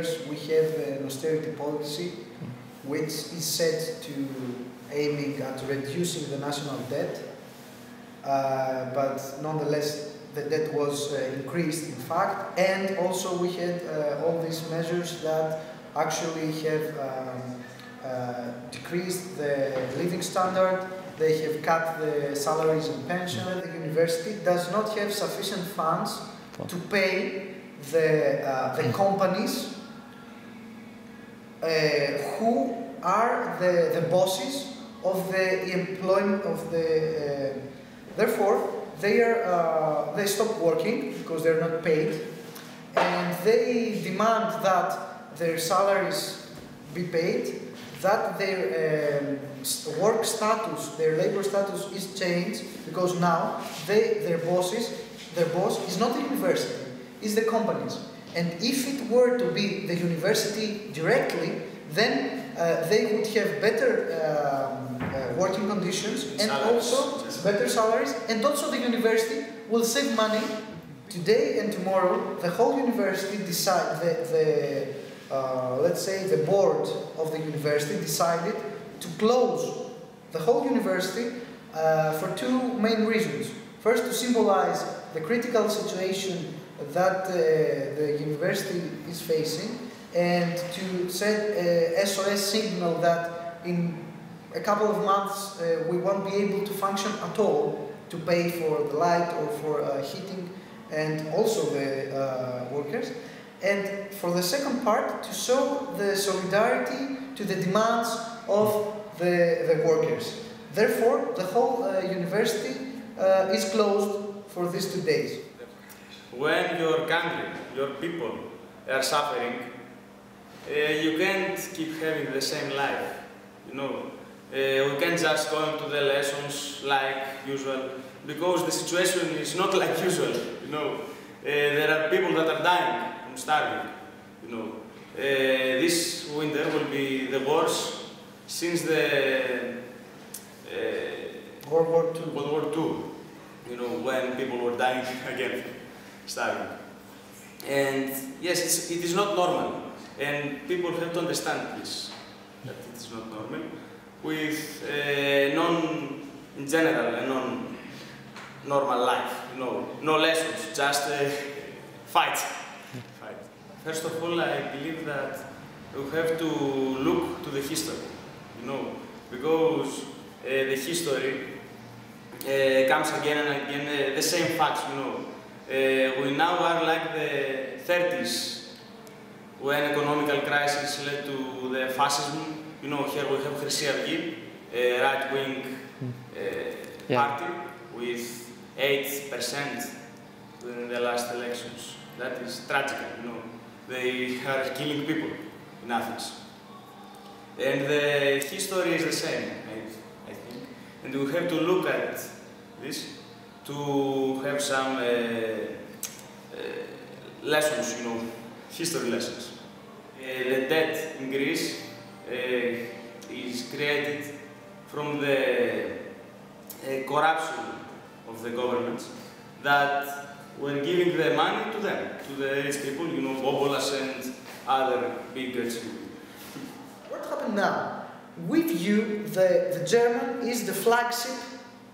years we have an austerity policy which is set to aiming at reducing the national debt, but nonetheless the debt was increased in fact, and also we had all these measures that actually have decreased the living standard. They have cut the salaries and pension. The university does not have sufficient funds to pay the companies who are the bosses of the employment of the. Therefore, they stop working because they're not paid, and they demand that their salaries be paid, that their work status, their labor status is changed, because now their boss is not the university, is the companies. And if it were to be the university directly, then they would have better working conditions and also better salaries, and also the university will save money. Today and tomorrow, the whole university let's say the board of the university decided to close the whole university for two main reasons. First, to symbolize the critical situation that the university is facing, and to send a SOS signal that in a couple of months we won't be able to function at all to pay for the light or for heating and also the workers. And for the second part, to show the solidarity to the demands of the workers. Therefore, the whole university is closed for these 2 days. When your country, your people are suffering, you can't keep having the same life. You know, we can't just go into the lessons like usual, because the situation is not like usual. You know, there are people that are dying from starving. You know, this winter will be the worst since the World War II. You know, when people were dying again, starving. And yes, it is not normal, and people have to understand this, that it is not normal. With in general, a non-normal life, you know, no lessons, just fight. First of all, I believe that we have to look to the history, you know, because the history comes again and again, the same facts, you know. We now are like the 30s, when economical crisis led to the fascism. You know, here we have Χρυσή Αυγή, a right-wing party with 8% in the last elections. That is tragic, you know. They are killing people in Athens. And the history is the same, I think. And we have to look at this to have some lessons, you know, history lessons. The debt in Greece is created from the corruption of the governments that were giving the money to them, to the rich people, you know, Bobolas and other big rich people. What happened now? With you, the German is the flagship.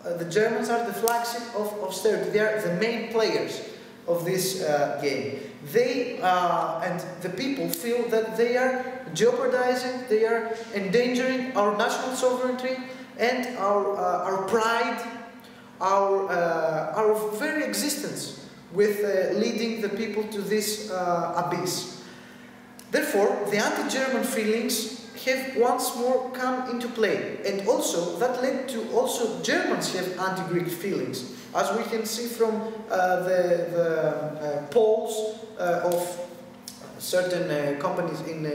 The Germans are the flagship of austerity. They are the main players of this game. They and the people feel that they are jeopardizing, they are endangering our national sovereignty and our pride, our very existence, with leading the people to this abyss. Therefore, the anti-German feelings have once more come into play, and also that led to also Germans have anti-Greek feelings, as we can see from the polls of certain companies in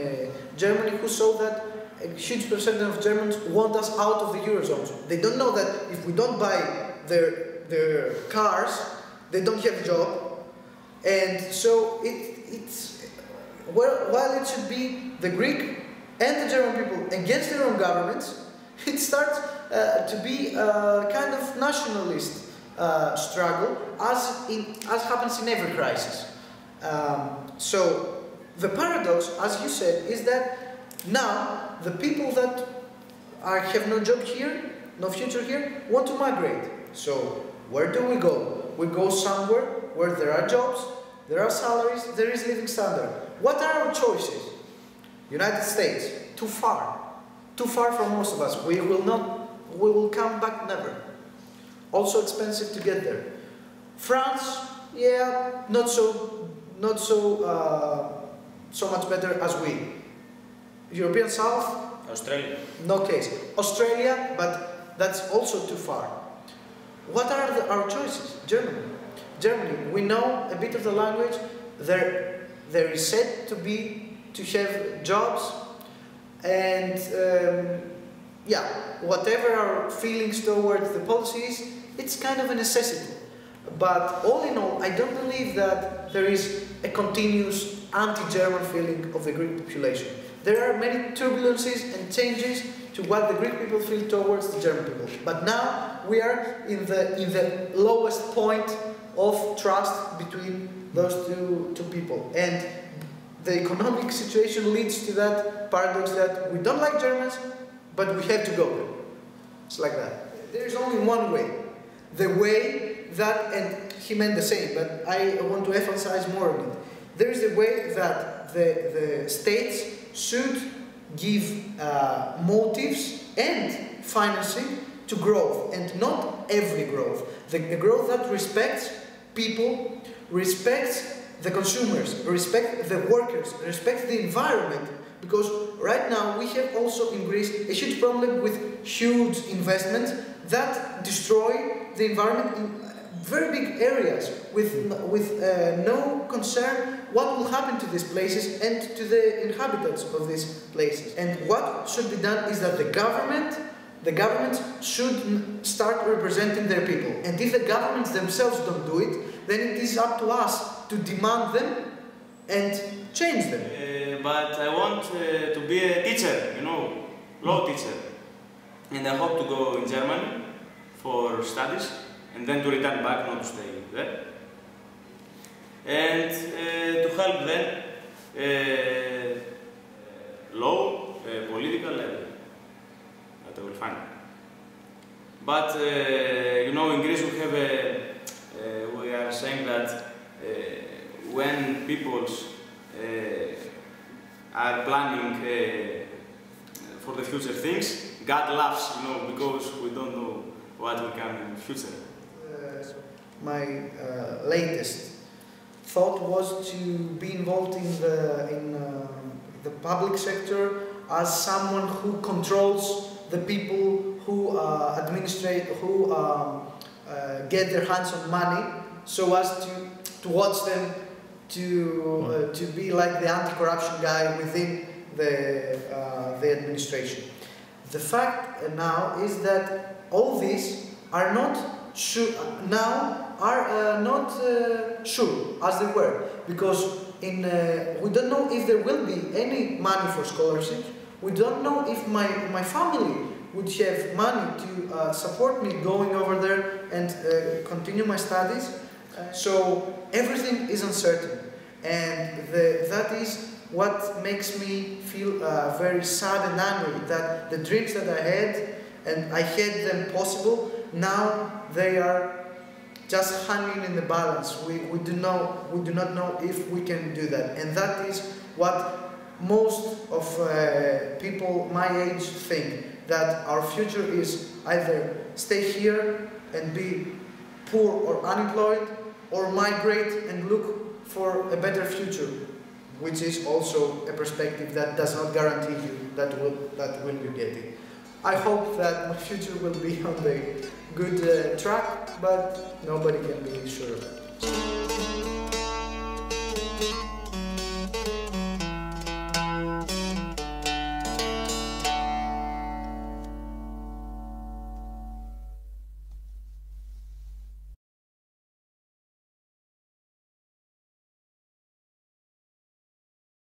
Germany, who show that a huge percentage of Germans want us out of the Eurozone. They don't know that if we don't buy their cars, they don't have a job, and so it's while it should be the Greek and the German people against their own governments, it starts to be a kind of nationalist struggle, as happens in every crisis. So The paradox, as you said, is that now the people that have no job here, no future here, want to migrate. So where do we go? We go somewhere where there are jobs, there are salaries, there is living standard. What are our choices? United States, too far for most of us. We will come back never. Also expensive to get there. France, yeah, not so much better as we. European South, Australia. no case. Australia, but that's also too far. What are our choices? Germany. Germany, we know a bit of the language. There is said to have jobs, and yeah, whatever our feelings towards the policies, it's kind of a necessity. But all in all, I don't believe that there is a continuous anti-German feeling of the Greek population. There are many turbulences and changes to what the Greek people feel towards the German people. But now we are in the lowest point of trust between those two people. And the economic situation leads to that paradox that we don't like Germans, but we have to go there. It's like that. There is only one way. The way that, and he meant the same, but I want to emphasize more on it. There is a way that the states should give motives and financing to growth, and not every growth. The growth that respects people, respects the consumers, respects the workers, respects the environment. Because right now we have also in Greece a huge problem with huge investments that destroy the environment in very big areas with no concern what will happen to these places and to the inhabitants of these places. And what should be done is that the governments should start representing their people. And if the governments themselves don't do it, then it is up to us to demand them and change them. But I want to be a teacher, law teacher. And I hope to go in Germany for studies and then to return back, not to stay there. And to help them law, political level, that I will find. But in Greece we have we are saying that when peoples are planning for the future things, God laughs, because we don't know what will come in the future. My latest thought was to be involved in the public sector as someone who controls the people who administrate, who get their hands on money, so as to watch them to be like the anti-corruption guy within the administration. The fact now is that all these are not sure as they were, because we don't know if there will be any money for scholarships. We don't know if my family would have money to support me going over there and continue my studies. So everything is uncertain, and that is what makes me feel very sad and angry, that the dreams that I had, and I had them possible, now they are just hanging in the balance. We do not know if we can do that, and that is what most of people my age think, that our future is either stay here and be poor or unemployed, or migrate and look for a better future, which is also a perspective that does not guarantee you that will you get it. I hope that my future will be on the good track, but nobody can be sure of that.